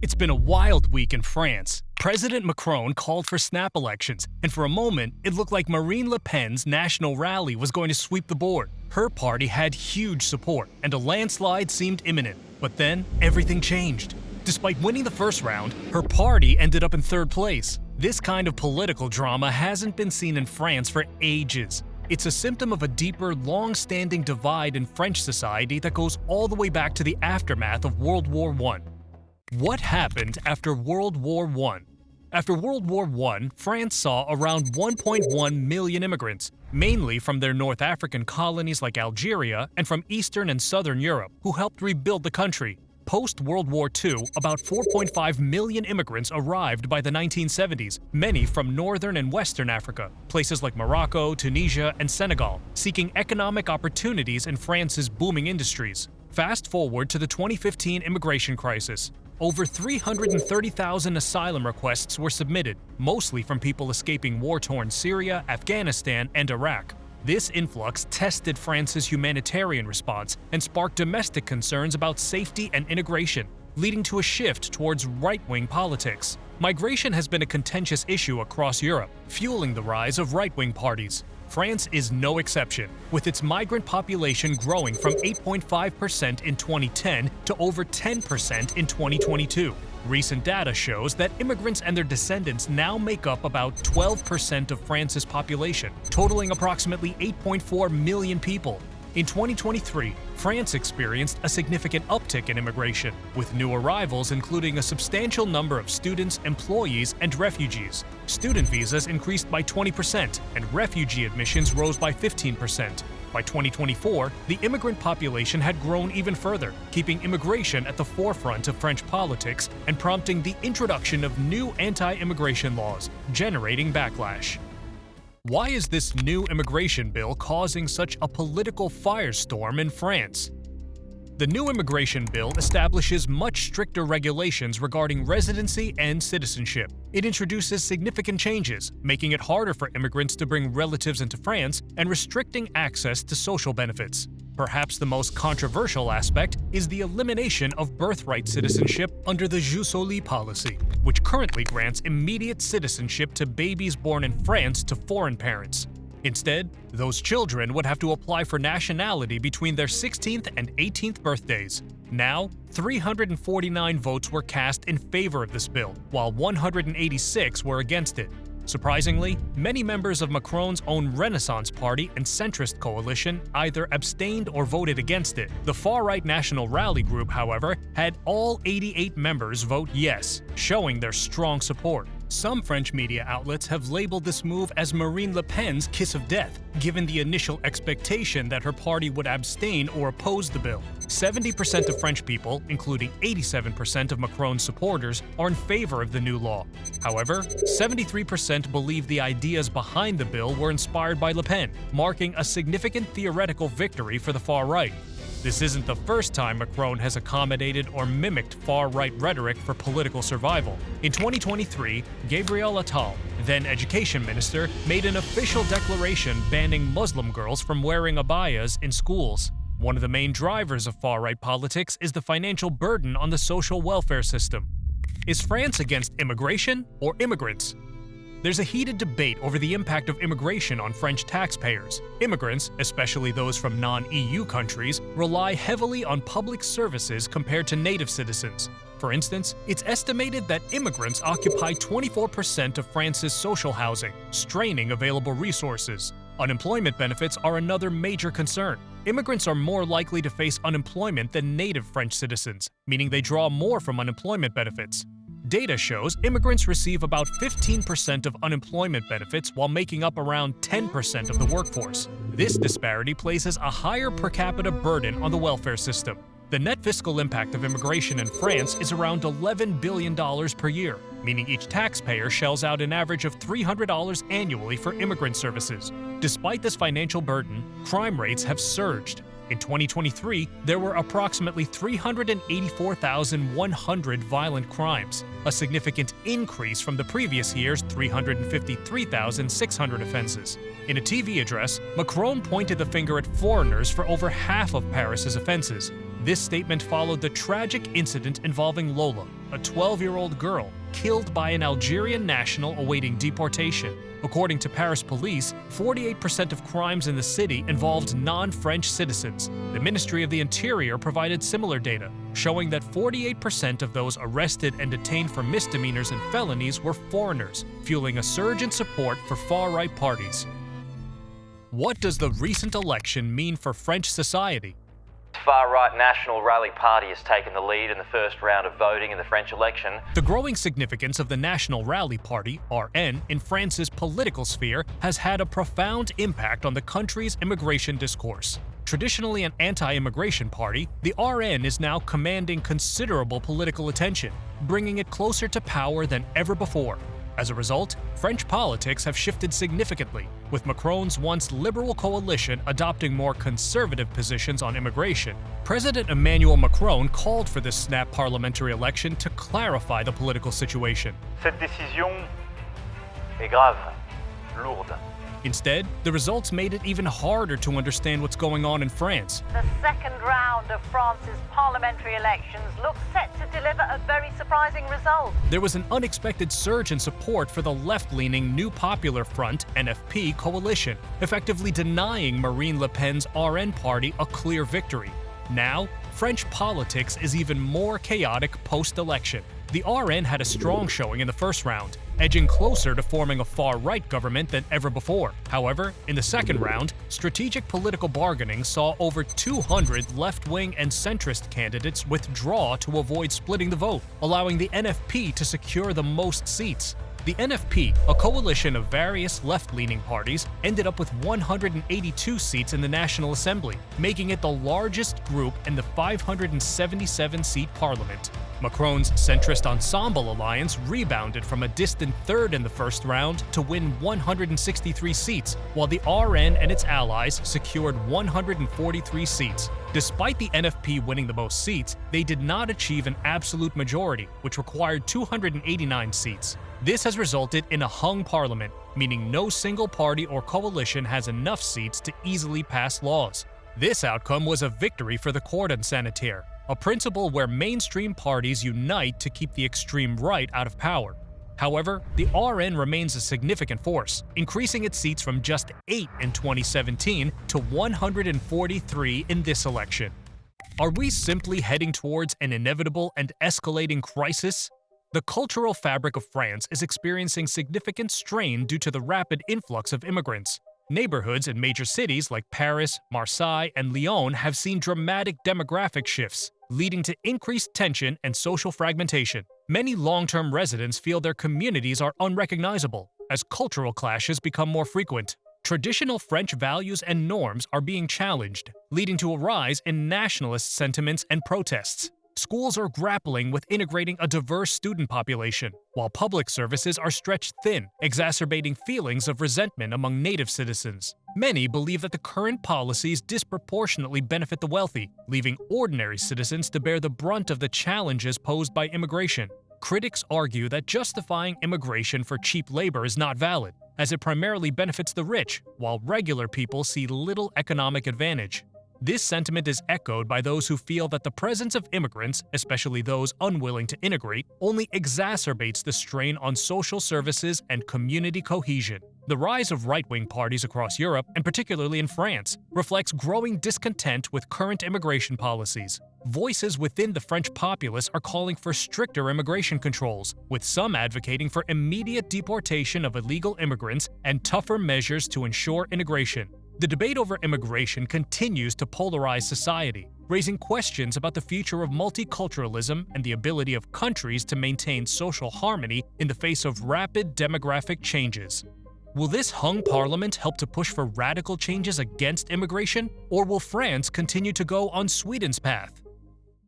It's been a wild week in France. President Macron called for snap elections, and for a moment, it looked like Marine Le Pen's national rally was going to sweep the board. Her party had huge support, and a landslide seemed imminent. But then, everything changed. Despite winning the first round, her party ended up in third place. This kind of political drama hasn't been seen in France for ages. It's a symptom of a deeper, long-standing divide in French society that goes all the way back to the aftermath of World War I. What happened after World War I? After World War I, France saw around 1.1 million immigrants, mainly from their North African colonies like Algeria and from Eastern and Southern Europe, who helped rebuild the country. Post-World War II, about 4.5 million immigrants arrived by the 1970s, many from Northern and Western Africa, places like Morocco, Tunisia, and Senegal, seeking economic opportunities in France's booming industries. Fast forward to the 2015 immigration crisis. Over 330,000 asylum requests were submitted, mostly from people escaping war-torn Syria, Afghanistan, and Iraq. This influx tested France's humanitarian response and sparked domestic concerns about safety and integration, leading to a shift towards right-wing politics. Migration has been a contentious issue across Europe, fueling the rise of right-wing parties. France is no exception, with its migrant population growing from 8.5% in 2010 to over 10% in 2022. Recent data shows that immigrants and their descendants now make up about 12% of France's population, totaling approximately 8.4 million people. In 2023, France experienced a significant uptick in immigration, with new arrivals including a substantial number of students, employees, and refugees. Student visas increased by 20%, and refugee admissions rose by 15%. By 2024, the immigrant population had grown even further, keeping immigration at the forefront of French politics and prompting the introduction of new anti-immigration laws, generating backlash. Why is this new immigration bill causing such a political firestorm in France? The new immigration bill establishes much stricter regulations regarding residency and citizenship. It introduces significant changes, making it harder for immigrants to bring relatives into France and restricting access to social benefits. Perhaps the most controversial aspect is the elimination of birthright citizenship under the Jus Soli policy, which currently grants immediate citizenship to babies born in France to foreign parents. Instead, those children would have to apply for nationality between their 16th and 18th birthdays. Now, 349 votes were cast in favor of this bill, while 186 were against it. Surprisingly, many members of Macron's own Renaissance Party and centrist coalition either abstained or voted against it. The far-right National Rally Group, however, had all 88 members vote yes, showing their strong support. Some French media outlets have labeled this move as Marine Le Pen's kiss of death, given the initial expectation that her party would abstain or oppose the bill. 70% of French people, including 87% of Macron's supporters, are in favor of the new law. However, 73% believe the ideas behind the bill were inspired by Le Pen, marking a significant theoretical victory for the far right. This isn't the first time Macron has accommodated or mimicked far-right rhetoric for political survival. In 2023, Gabriel Attal, then education minister, made an official declaration banning Muslim girls from wearing abayas in schools. One of the main drivers of far-right politics is the financial burden on the social welfare system. Is France against immigration or immigrants? There's a heated debate over the impact of immigration on French taxpayers. Immigrants, especially those from non-EU countries, rely heavily on public services compared to native citizens. For instance, it's estimated that immigrants occupy 24% of France's social housing, straining available resources. Unemployment benefits are another major concern. Immigrants are more likely to face unemployment than native French citizens, meaning they draw more from unemployment benefits. Data shows immigrants receive about 15% of unemployment benefits while making up around 10% of the workforce. This disparity places a higher per capita burden on the welfare system. The net fiscal impact of immigration in France is around $11 billion per year, meaning each taxpayer shells out an average of $300 annually for immigrant services. Despite this financial burden, crime rates have surged. In 2023, there were approximately 384,100 violent crimes, a significant increase from the previous year's 353,600 offenses. In a TV address, Macron pointed the finger at foreigners for over half of Paris's offenses. This statement followed the tragic incident involving Lola, a 12-year-old girl, killed by an Algerian national awaiting deportation. According to Paris police, 48% of crimes in the city involved non-French citizens. The Ministry of the Interior provided similar data, showing that 48% of those arrested and detained for misdemeanors and felonies were foreigners, fueling a surge in support for far-right parties. What does the recent election mean for French society? Far-right National Rally Party has taken the lead in the first round of voting in the French election. The growing significance of the National Rally Party, RN, in France's political sphere has had a profound impact on the country's immigration discourse. Traditionally an anti-immigration party, the RN is now commanding considerable political attention, bringing it closer to power than ever before. As a result, French politics have shifted significantly, with Macron's once liberal coalition adopting more conservative positions on immigration. President Emmanuel Macron called for this snap parliamentary election to clarify the political situation. Cette décision est grave, lourde. Instead, the results made it even harder to understand what's going on in France. The second round of France's parliamentary elections looks set to deliver a very surprising result. There was an unexpected surge in support for the left-leaning New Popular Front (NFP) coalition, effectively denying Marine Le Pen's RN party a clear victory. Now, French politics is even more chaotic post-election. The RN had a strong showing in the first round, edging closer to forming a far-right government than ever before. However, in the second round, strategic political bargaining saw over 200 left-wing and centrist candidates withdraw to avoid splitting the vote, allowing the NFP to secure the most seats. The NFP, a coalition of various left-leaning parties, ended up with 182 seats in the National Assembly, making it the largest group in the 577-seat parliament. Macron's centrist Ensemble alliance rebounded from a distant third in the first round to win 163 seats, while the RN and its allies secured 143 seats. Despite the NFP winning the most seats, they did not achieve an absolute majority, which required 289 seats. This has resulted in a hung parliament, meaning no single party or coalition has enough seats to easily pass laws. This outcome was a victory for the cordon sanitaire, a principle where mainstream parties unite to keep the extreme right out of power. However, the RN remains a significant force, increasing its seats from just 8 in 2017 to 143 in this election. Are we simply heading towards an inevitable and escalating crisis? The cultural fabric of France is experiencing significant strain due to the rapid influx of immigrants. Neighborhoods in major cities like Paris, Marseille, and Lyon have seen dramatic demographic shifts, leading to increased tension and social fragmentation. Many long-term residents feel their communities are unrecognizable as cultural clashes become more frequent. Traditional French values and norms are being challenged, leading to a rise in nationalist sentiments and protests. Schools are grappling with integrating a diverse student population, while public services are stretched thin, exacerbating feelings of resentment among native citizens. Many believe that the current policies disproportionately benefit the wealthy, leaving ordinary citizens to bear the brunt of the challenges posed by immigration. Critics argue that justifying immigration for cheap labor is not valid, as it primarily benefits the rich, while regular people see little economic advantage. This sentiment is echoed by those who feel that the presence of immigrants, especially those unwilling to integrate, only exacerbates the strain on social services and community cohesion. The rise of right-wing parties across Europe, and particularly in France, reflects growing discontent with current immigration policies. Voices within the French populace are calling for stricter immigration controls, with some advocating for immediate deportation of illegal immigrants and tougher measures to ensure integration. The debate over immigration continues to polarize society, raising questions about the future of multiculturalism and the ability of countries to maintain social harmony in the face of rapid demographic changes. Will this hung parliament help to push for radical changes against immigration, or will France continue to go on Sweden's path?